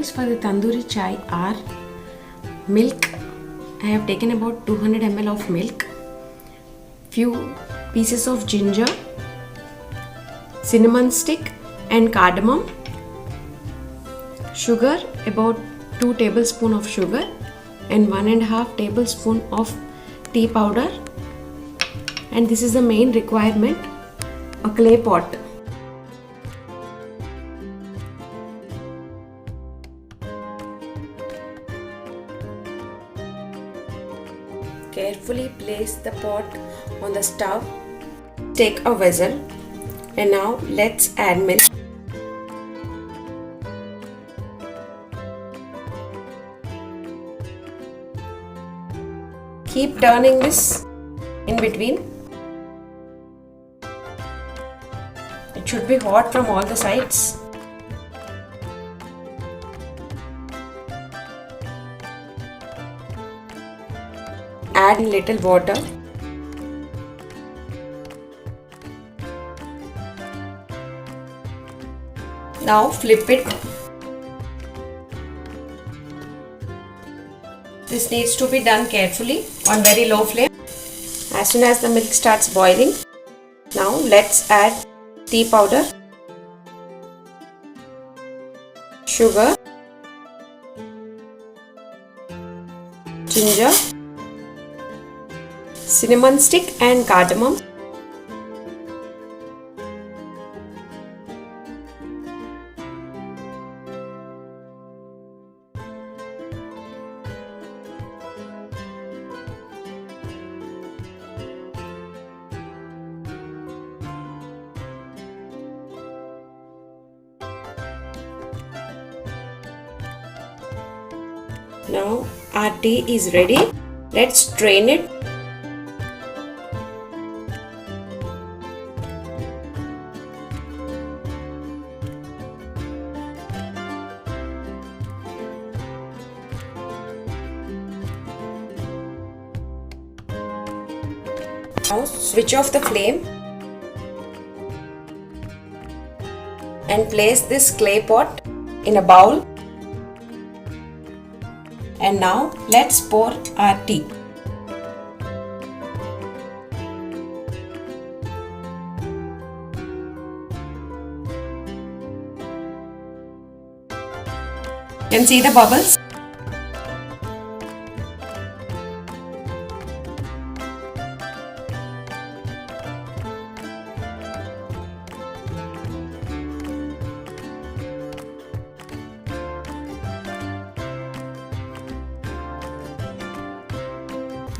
ingredients for the tandoori chai are milk. I have taken about 200 ml of milk, few pieces of ginger, cinnamon stick and cardamom, sugar, about 2 tablespoons of sugar and 1.5 tablespoon of tea powder, and this is the main requirement, a clay pot. Carefully place the pot on the stove. Take a vessel and now let's add milk. Keep turning this in between. It should be hot from all the sides. Add little water. Now flip it. This needs to be done carefully on very low flame. As soon as the milk starts boiling, now let's add tea powder, sugar, ginger, cinnamon stick and cardamom. Now our tea is ready. Let's strain it. Now switch off the flame and place this clay pot in a bowl. And now let's pour our tea. You can see the bubbles.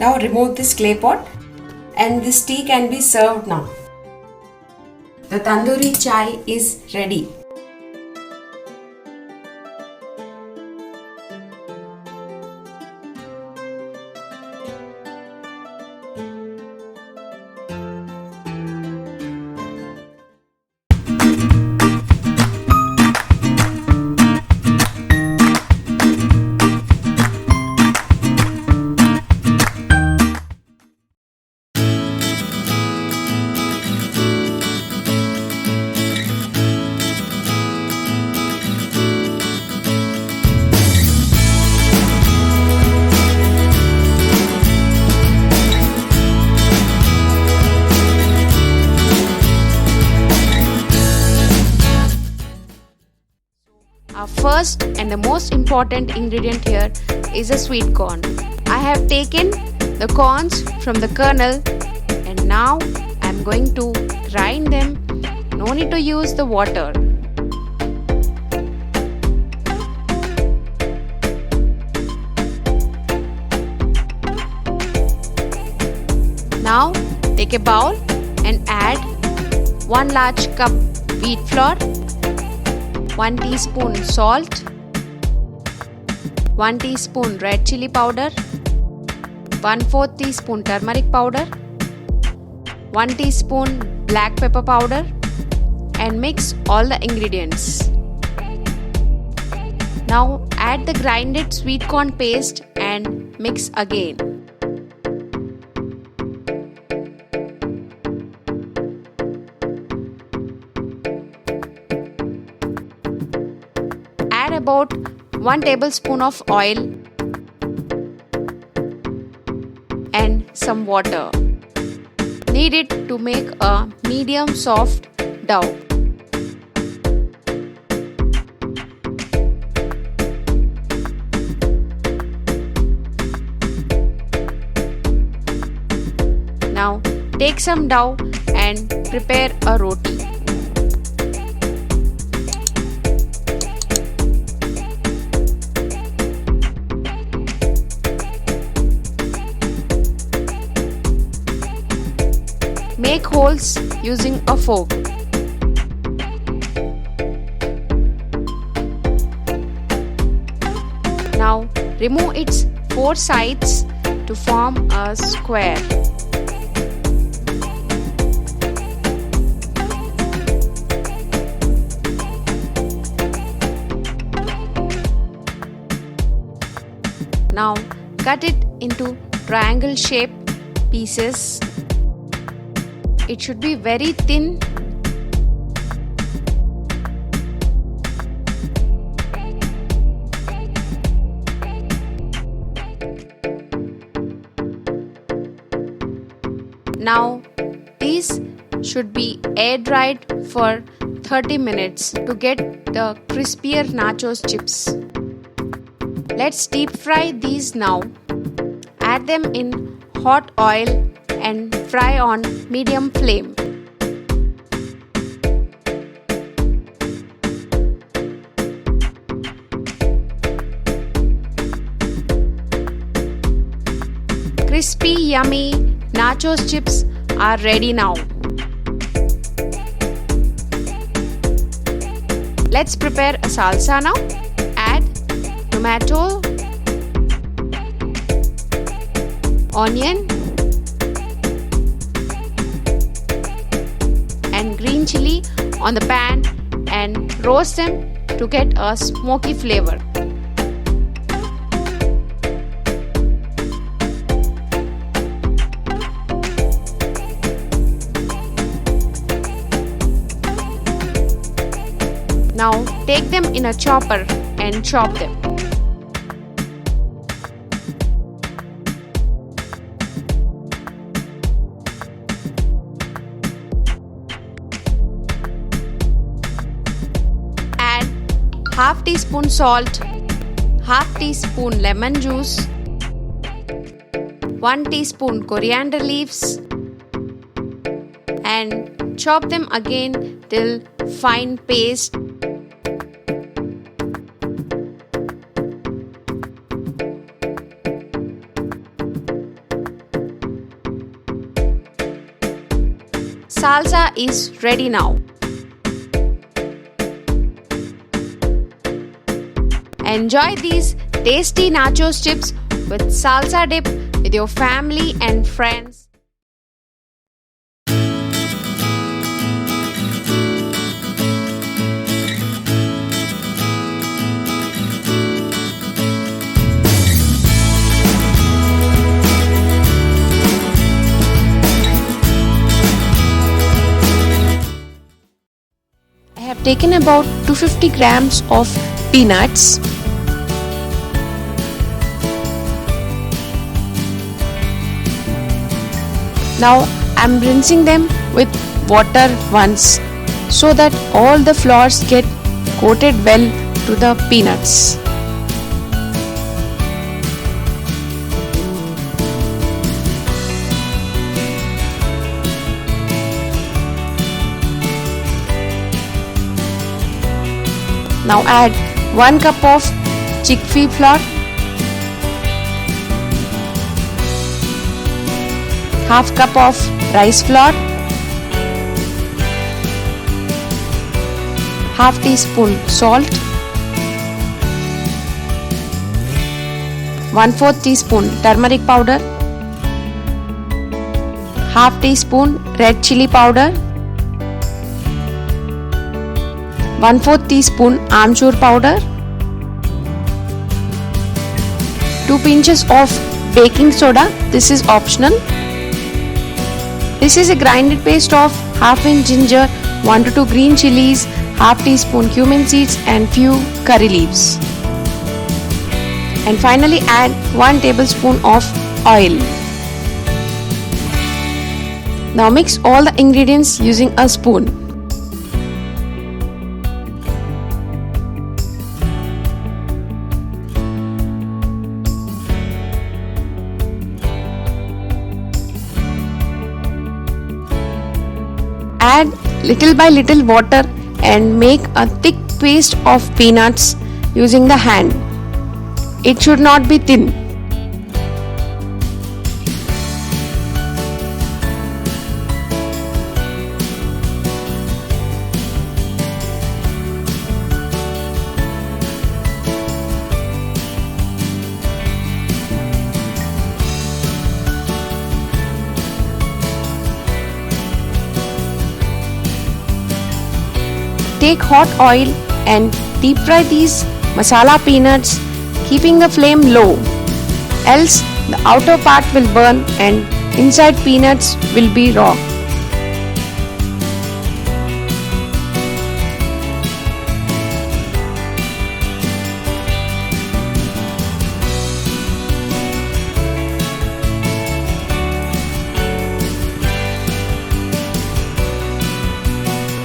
Now remove this clay pot and this tea can be served now. The tandoori chai is ready. Our first and the most important ingredient here is a sweet corn. I have taken the corns from the kernel and now I am going to grind them. No need to use the water. Now take a bowl and add 1 large cup wheat flour, 1 teaspoon salt, 1 teaspoon red chili powder, 1/4 teaspoon turmeric powder, 1 teaspoon black pepper powder, and mix all the ingredients. Now add the grinded sweet corn paste and mix again. Add about 1 tablespoon of oil and some water. Knead it to make a medium soft dough. Now take some dough and prepare a roti. Make holes using a fork. Now remove its 4 sides to form a square. Now cut it into triangle shape pieces. It should be very thin. Now these should be air dried for 30 minutes to get the crispier nachos chips. Let's deep fry these now. Add them in hot oil and fry on medium flame. Crispy, yummy nachos chips are ready now. Let's prepare a salsa now. Add tomato, onion and green chili on the pan and roast them to get a smoky flavor. Now take them in a chopper and chop them. Half teaspoon salt, half teaspoon lemon juice, 1 teaspoon coriander leaves and chop them again till fine paste. Salsa is ready now. Enjoy these tasty nachos chips with salsa dip with your family and friends. I have taken about 250 grams of peanuts. Now I am rinsing them with water once so that all the flours get coated well to the peanuts. Now add 1 cup of chickpea flour, half cup of rice flour, half teaspoon salt, 1/4 teaspoon turmeric powder, half teaspoon red chili powder, 1/4 teaspoon amchur powder, 2 pinches of baking soda. This is optional. This is a grinded paste of half inch ginger, 1 to 2 green chilies, half teaspoon cumin seeds and few curry leaves. And finally add 1 tablespoon of oil. Now mix all the ingredients using a spoon. Add little by little water and make a thick paste of peanuts using the hand. It should not be thin. Take hot oil and deep fry these masala peanuts, keeping the flame low, else the outer part will burn and inside peanuts will be raw.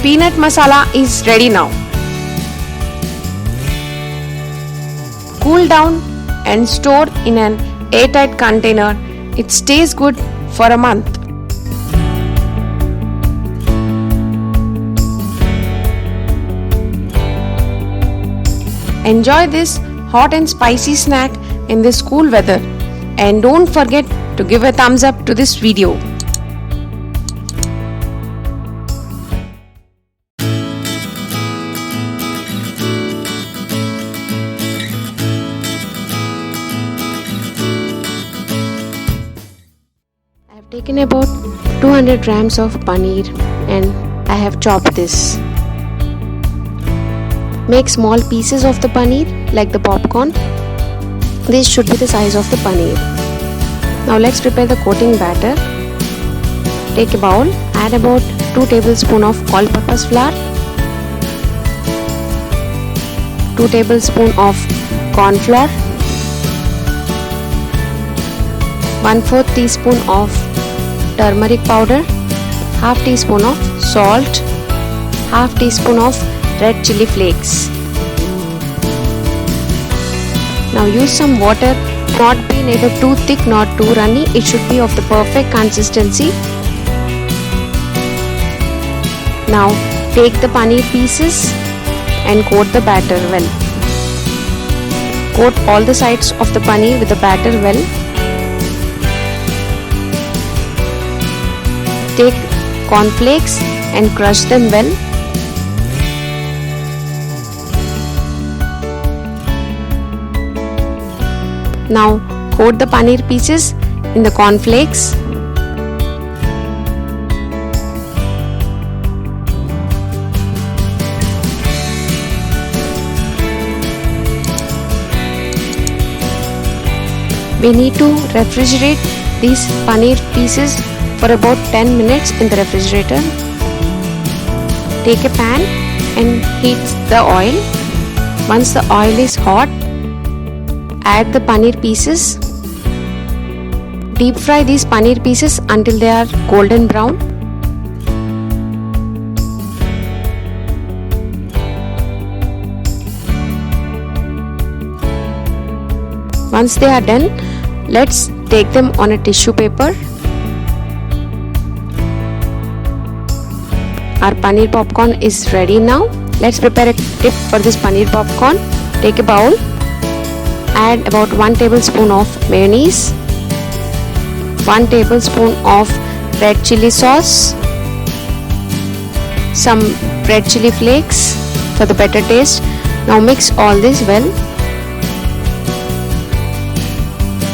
Peanut masala is ready now. Cool down and store in an airtight container. It stays good for a month. Enjoy this hot and spicy snack in this cool weather, and don't forget to give a thumbs up to this video. I have taken about 200 grams of paneer and I have chopped this. Make small pieces of the paneer like the popcorn. This should be the size of the paneer. Now let's prepare the coating batter. Take a bowl, add about 2 tablespoons of all-purpose flour, 2 tablespoons of corn flour, 1/4 teaspoon of turmeric powder, half teaspoon of salt, half teaspoon of red chili flakes. Now use some water, not be neither too thick nor too runny. It should be of the perfect consistency. Now take the paneer pieces and coat the batter well. Coat all the sides of the paneer with the batter well. Take cornflakes and crush them well. Now coat the paneer pieces in the cornflakes. We need to refrigerate these paneer pieces for about 10 minutes in the refrigerator. Take a pan and heat the oil. Once the oil is hot, add the paneer pieces. Deep fry these paneer pieces until they are golden brown. Once they are done, let's take them on a tissue paper. Our paneer popcorn is ready now. Let's prepare a dip for this paneer popcorn. Take a bowl, add about 1 tablespoon of mayonnaise, 1 tablespoon of red chili sauce, some red chili flakes for the better taste. Now mix all this well.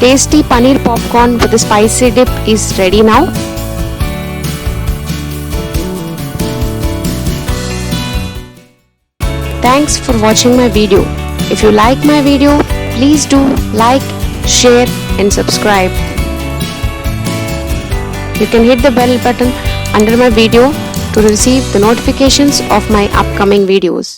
Tasty paneer popcorn with a spicy dip is ready now. Thanks for watching my video. If you like my video, please do like, share and subscribe. You can hit the bell button under my video to receive the notifications of my upcoming videos.